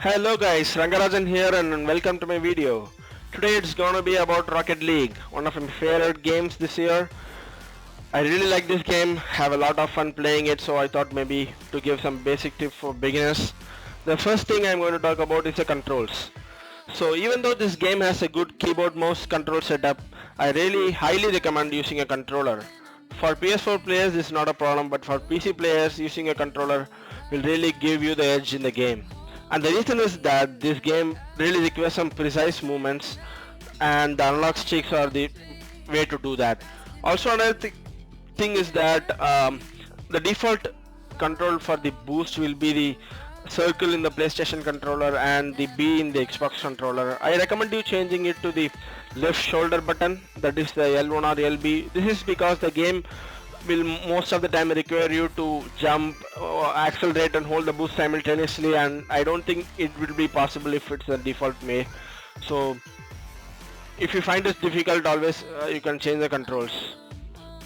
Hello guys, Rangarajan here and welcome to my video. Today it's gonna be about Rocket League, one of my favorite games this year. I really like this game, have a lot of fun playing it, so I thought maybe to give some basic tips for beginners. The first thing I'm going to talk about is the controls. So even though this game has a good keyboard mouse control setup, I really highly recommend using a controller. For PS4 players this is not a problem, but for PC players using a controller will really give you the edge in the game. And the reason is that this game really requires some precise movements and the analog sticks are the way to do that. Also another thing is that the default control for the boost will be the circle in the PlayStation controller and the B in the Xbox controller. I recommend you changing it to the left shoulder button, that is the L1 or LB. This is because the game will most of the time require you to jump, accelerate and hold the boost simultaneously, and I don't think it will be possible if it's the default way. So if you find this difficult, always you can change the controls.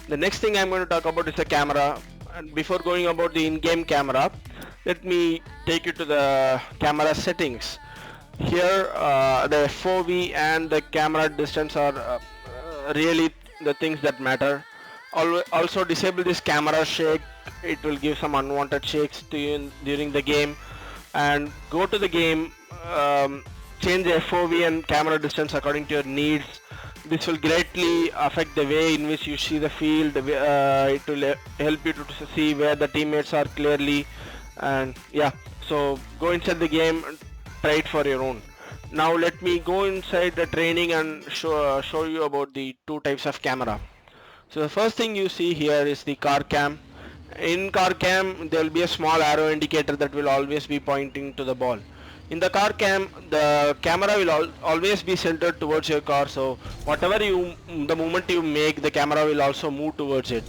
The next thing I'm going to talk about is the camera. And before going about the in-game camera, let me take you to the camera settings. Here the FOV and the camera distance are really the things that matter. Also disable this camera shake, it will give some unwanted shakes to you during the game. And go to the game, change the FOV and camera distance according to your needs. This will greatly affect the way in which you see the field. It will help you to see where the teammates are clearly, and yeah, so go inside the game and try it for your own. Now let me go inside the training and show you about the two types of camera. So the first thing you see here is the car cam. In car cam there will be a small arrow indicator that will always be pointing to the ball. In the car cam, the camera will always be centered towards your car, so whatever the movement you make, the camera will also move towards it.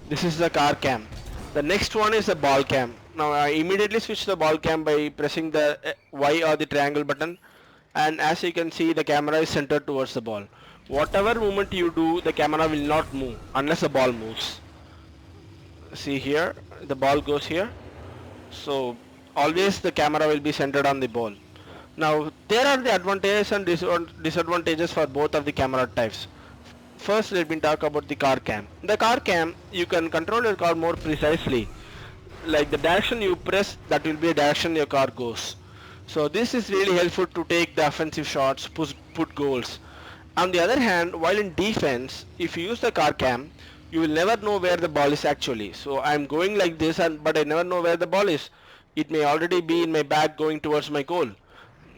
This is the car cam. The next one is the ball cam. Now I immediately switch the ball cam by pressing the Y or the triangle button, and as you can see the camera is centered towards the ball. Whatever movement you do, the camera will not move unless the ball moves. See here, the ball goes here. So always the camera will be centered on the ball. Now there are the advantages and disadvantages for both of the camera types. First let me talk about the car cam. In the car cam you can control your car more precisely. Like the direction you press, that will be the direction your car goes. So this is really helpful to take the offensive shots, put goals. On the other hand, while in defense, if you use the car cam, you will never know where the ball is actually. So I'm going like this, but I never know where the ball is. It may already be in my bag going towards my goal.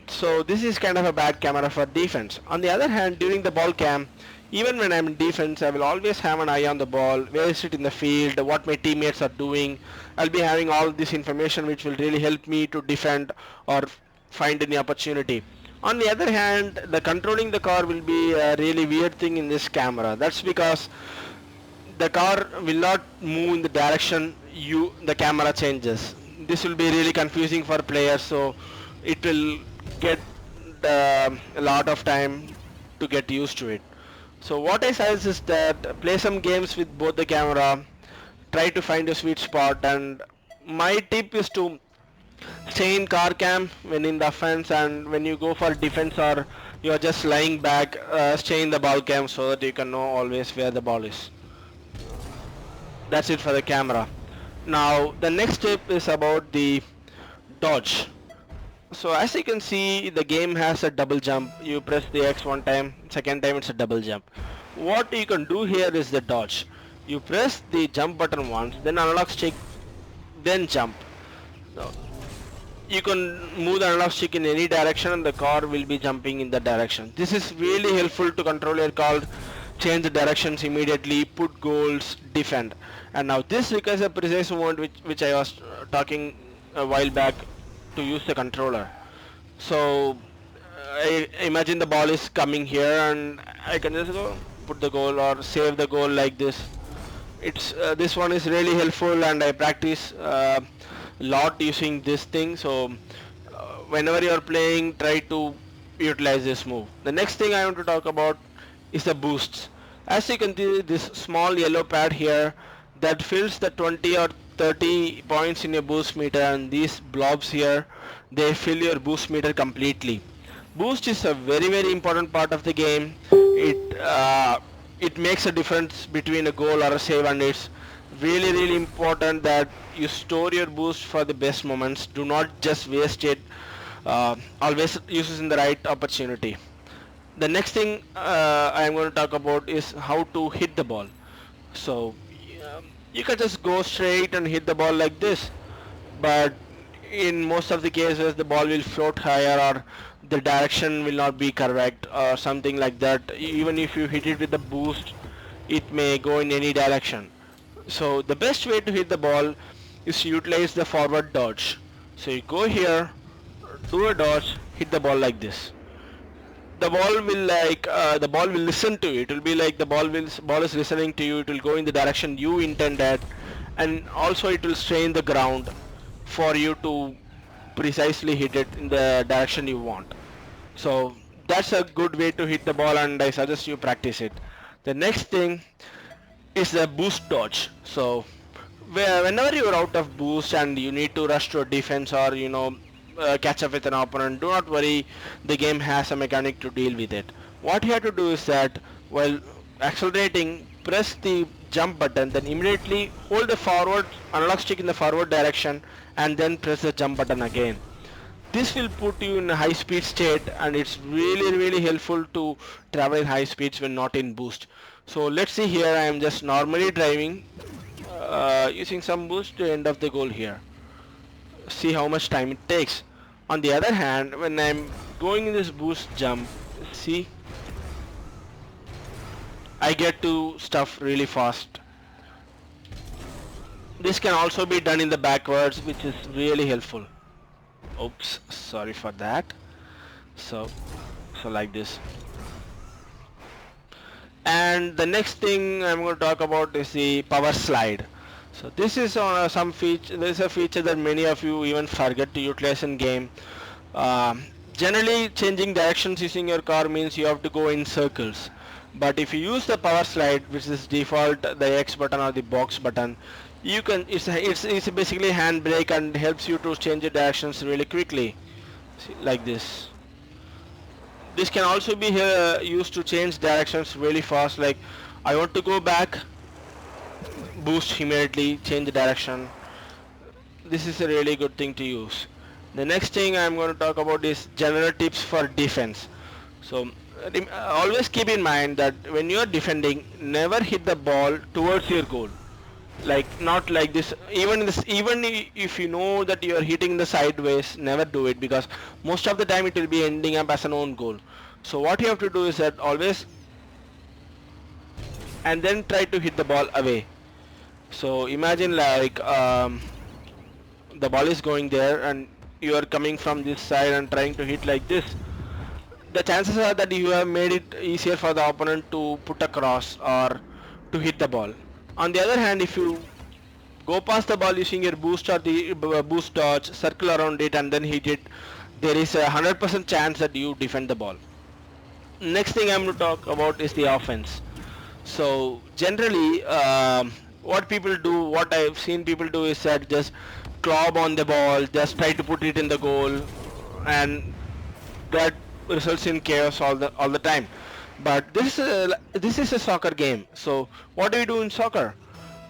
So this is kind of a bad camera for defense. On the other hand, during the ball cam, even when I'm in defense, I will always have an eye on the ball, where is it in the field, what my teammates are doing. I'll be having all this information which will really help me to defend or find any opportunity. On the other hand, the controlling the car will be a really weird thing in this camera. That's because the car will not move in the direction the camera changes. This will be really confusing for players, so it will get a lot of time to get used to it. So what I suggest is that play some games with both the camera, try to find a sweet spot, and my tip is to stay in car cam when in the offense, and when you go for defense or you are just lying back, stay in the ball cam so that you can know always where the ball is. That's it for the camera. Now the next tip is about the dodge. So as you can see, the game has a double jump. You press the X one time, second time it's a double jump. What you can do here is the dodge. You press the jump button once, then analog stick, then jump. So you can move the analog stick in any direction and the car will be jumping in that direction. This is really helpful to control your car, change the directions immediately, put goals, defend. And now this requires a precise movement which I was talking a while back to use the controller. So I imagine the ball is coming here and I can just go put the goal or save the goal like this. It's this one is really helpful, and I practice lot using this thing. So whenever you are playing, try to utilize this move. The next thing I want to talk about is the boosts. As you can see, this small yellow pad here that fills the 20 or 30 points in your boost meter, and these blobs here, they fill your boost meter completely. Boost is a very important part of the game. It makes a difference between a goal or a save, and it's really important that you store your boost for the best moments. Do not just waste it. Always use it in the right opportunity. The next thing I am going to talk about is how to hit the ball. So you can just go straight and hit the ball like this, but in most of the cases the ball will float higher, or the direction will not be correct or something like that. Even if you hit it with the boost, it may go in any direction. So the best way to hit the ball is to utilize the forward dodge. So you go here, do a dodge, hit the ball like this. The ball will listen to you. It will be like the ball is listening to you. It will go in the direction you intended, and also it will strain the ground for you to precisely hit it in the direction you want. So that's a good way to hit the ball, and I suggest you practice it. The next thing is the boost dodge. So whenever you're out of boost and you need to rush to a defense, or catch up with an opponent, do not worry, the game has a mechanic to deal with it. What you have to do is that while accelerating, press the jump button, then immediately hold the forward analog stick in the forward direction, and then press the jump button again. This will put you in a high speed state, and it's really helpful to travel in high speeds when not in boost. So let's see here, I am just normally driving using some boost to end of the goal here. See how much time it takes. On the other hand, when I'm going in this boost jump, see, I get to stuff really fast. This can also be done in the backwards, which is really helpful. Oops, sorry for that. So like this. And the next thing I'm going to talk about is the power slide. So this is some feature. This is a feature that many of you even forget to utilize in game. Generally, changing directions using your car means you have to go in circles. But if you use the power slide, which is default the X button or the box button, you can. It's basically a handbrake and helps you to change your directions really quickly. See, like this. This can also be used to change directions really fast. Like I want to go back, boost immediately, change the direction. This is a really good thing to use. The next thing I'm going to talk about is general tips for defense. So always keep in mind that when you're defending, never hit the ball towards your goal. Like not like this. Even if you know that you're hitting the sideways, never do it, because most of the time it will be ending up as an own goal. So what you have to do is that always, and then try to hit the ball away. So imagine like the ball is going there and you are coming from this side and trying to hit like this. The chances are that you have made it easier for the opponent to put a cross or to hit the ball. On the other hand, if you go past the ball using your boost or the boost dodge, circle around it and then hit it, there is a 100% chance that you defend the ball. Next thing I'm going to talk about is the offense. So generally, what I've seen people do is that just clob on the ball, just try to put it in the goal, and that results in chaos all the time. But this is a soccer game. So what do we do in soccer?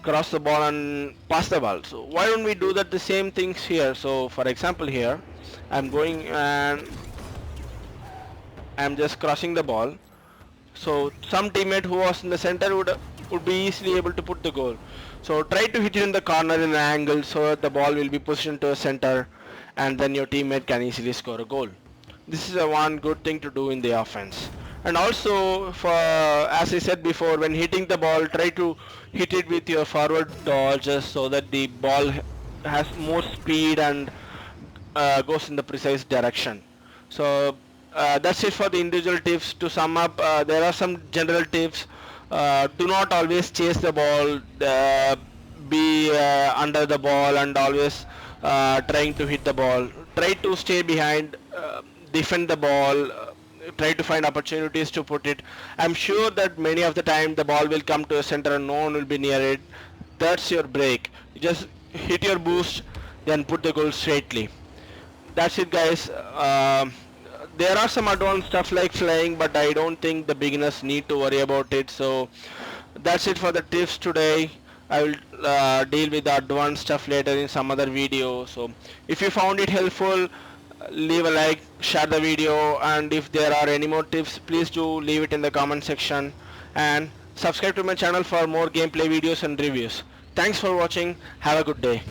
Cross the ball and pass the ball. So why don't we do that the same things here? So for example here, I'm going and I'm just crossing the ball. So some teammate who was in the center would be easily able to put the goal. So try to hit it in the corner in an angle so that the ball will be positioned to the center, and then your teammate can easily score a goal. This is one good thing to do in the offense. And also, as I said before, when hitting the ball, try to hit it with your forward dodges so that the ball has more speed and goes in the precise direction. So that's it for the individual tips. To sum up, there are some general tips. Do not always chase the ball, be under the ball and always trying to hit the ball. Try to stay behind, defend the ball, try to find opportunities to put it. I'm sure that many of the time the ball will come to a center and no one will be near it. That's your break. You just hit your boost, then put the goal straightly. That's it, guys. There are some advanced stuff like flying, but I don't think the beginners need to worry about it. So that's it for the tips today. I will deal with the advanced stuff later in some other video. So if you found it helpful, leave a like, share the video, and if there are any more tips, please do leave it in the comment section, and subscribe to my channel for more gameplay videos and reviews. Thanks for watching. Have a good day.